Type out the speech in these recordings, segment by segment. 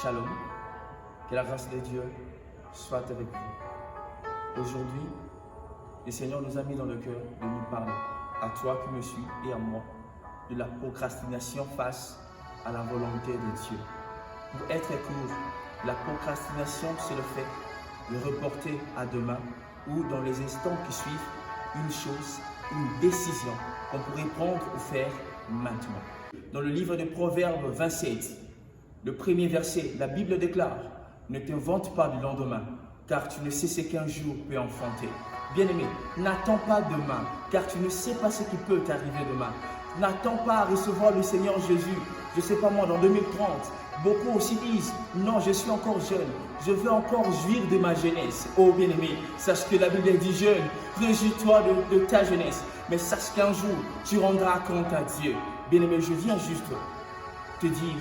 Shalom, que la grâce de Dieu soit avec vous. Aujourd'hui, le Seigneur nous a mis dans le cœur de nous parler, à toi qui me suis et à moi, de la procrastination face à la volonté de Dieu. Pour être court, la procrastination, c'est le fait de reporter à demain ou dans les instants qui suivent une chose, une décision qu'on pourrait prendre ou faire maintenant. Dans le livre de Proverbes 27, le premier verset, la Bible déclare « Ne t'invente pas du lendemain, car tu ne sais ce qu'un jour peut enfanter. » Bien-aimé, n'attends pas demain, car tu ne sais pas ce qui peut t'arriver demain. N'attends pas à recevoir le Seigneur Jésus, je ne sais pas moi, dans 2030. Beaucoup aussi disent « Non, je suis encore jeune, je veux encore jouir de ma jeunesse. » Oh bien-aimé, sache que la Bible dit « Jeune, réjouis-toi de ta jeunesse. » Mais sache qu'un jour, tu rendras compte à Dieu. Bien-aimé, je viens juste te dire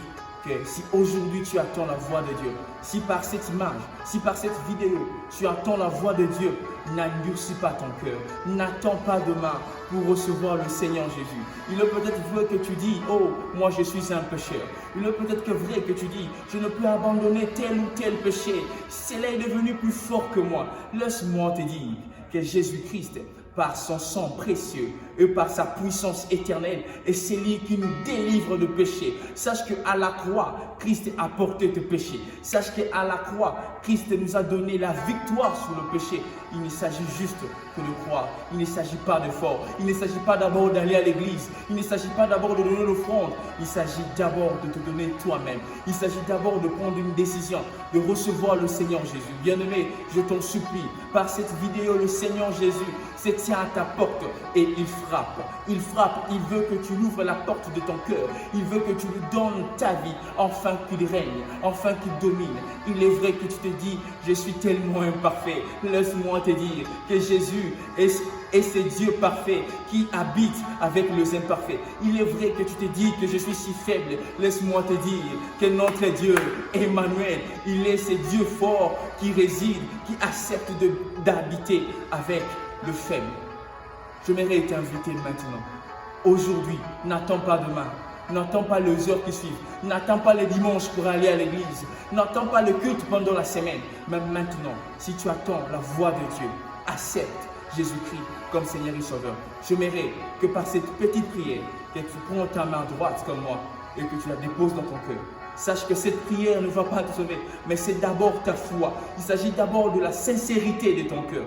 que si aujourd'hui tu attends la voix de Dieu, si par cette image, si par cette vidéo, tu attends la voix de Dieu, n'endurcis pas ton cœur. N'attends pas demain pour recevoir le Seigneur Jésus. Il est peut-être vrai que tu dis, oh, moi je suis un pécheur. Il est peut-être que vrai que tu dis, je ne peux abandonner tel ou tel péché. Cela est devenu plus fort que moi. Laisse-moi te dire que Jésus-Christ, par son sang précieux et par sa puissance éternelle, et c'est lui qui nous délivre de péché. Sache qu'à la croix, Christ a porté tes péchés. Sache qu'à la croix, Christ nous a donné la victoire sur le péché. Il ne s'agit juste que de croire. Il ne s'agit pas d'effort. Il ne s'agit pas d'abord d'aller à l'église. Il ne s'agit pas d'abord de donner l'offrande. Il s'agit d'abord de te donner toi-même. Il s'agit d'abord de prendre une décision, de recevoir le Seigneur Jésus. Bien-aimé, je t'en supplie, par cette vidéo, le Seigneur Jésus se tient à ta porte et il frappe. Il frappe, il veut que tu ouvres la porte de ton cœur. Il veut que tu lui donnes ta vie, afin qu'il règne, afin qu'il domine. Il est vrai que tu te dis, je suis tellement imparfait. Laisse-moi te dire que Jésus est ce Dieu parfait qui habite avec les imparfaits. Il est vrai que tu te dis que je suis si faible. Laisse-moi te dire que notre Dieu, Emmanuel, il est ce Dieu fort qui réside, qui accepte d'habiter avec le faible. J'aimerais t'inviter maintenant. Aujourd'hui, n'attends pas demain. N'attends pas les heures qui suivent. N'attends pas les dimanches pour aller à l'église. N'attends pas le culte pendant la semaine. Mais maintenant, si tu attends la voix de Dieu, accepte Jésus-Christ comme Seigneur et Sauveur. J'aimerais que par cette petite prière, que tu prends ta main droite comme moi et que tu la déposes dans ton cœur. Sache que cette prière ne va pas te sauver, mais c'est d'abord ta foi. Il s'agit d'abord de la sincérité de ton cœur.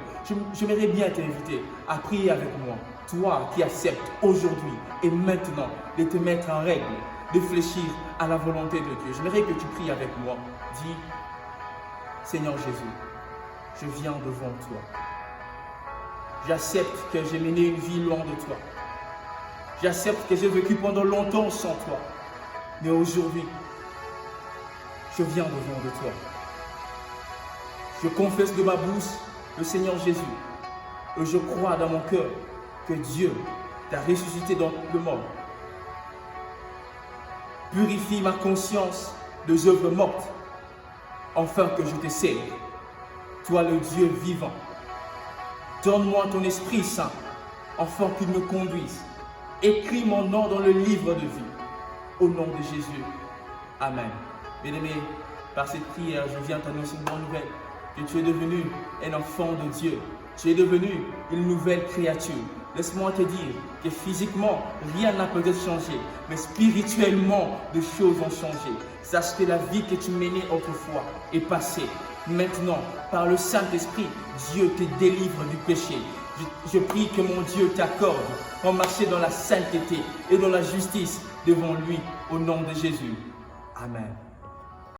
J'aimerais bien t'inviter à prier avec moi. Toi qui acceptes aujourd'hui et maintenant de te mettre en règle, de fléchir à la volonté de Dieu. J'aimerais que tu pries avec moi. Dis, Seigneur Jésus, je viens devant toi. J'accepte que j'ai mené une vie loin de toi. J'accepte que j'ai vécu pendant longtemps sans toi. Mais aujourd'hui, je viens devant de toi. Je confesse de ma bouche le Seigneur Jésus. Et je crois dans mon cœur que Dieu t'a ressuscité dans le mort. Purifie ma conscience des œuvres mortes, afin que je te serve. Toi le Dieu vivant. Donne-moi ton Esprit Saint, afin qu'il me conduise. Écris mon nom dans le livre de vie. Au nom de Jésus. Amen. Bien-aimé, par cette prière, je viens t'annoncer une bonne nouvelle. Que tu es devenu un enfant de Dieu. Tu es devenu une nouvelle créature. Laisse-moi te dire que physiquement, rien n'a peut-être changé. Mais spirituellement, des choses ont changé. Sache que la vie que tu menais autrefois est passée. Maintenant, par le Saint-Esprit, Dieu te délivre du péché. Je prie que mon Dieu t'accorde en marcher dans la sainteté et dans la justice devant lui, au nom de Jésus. Amen.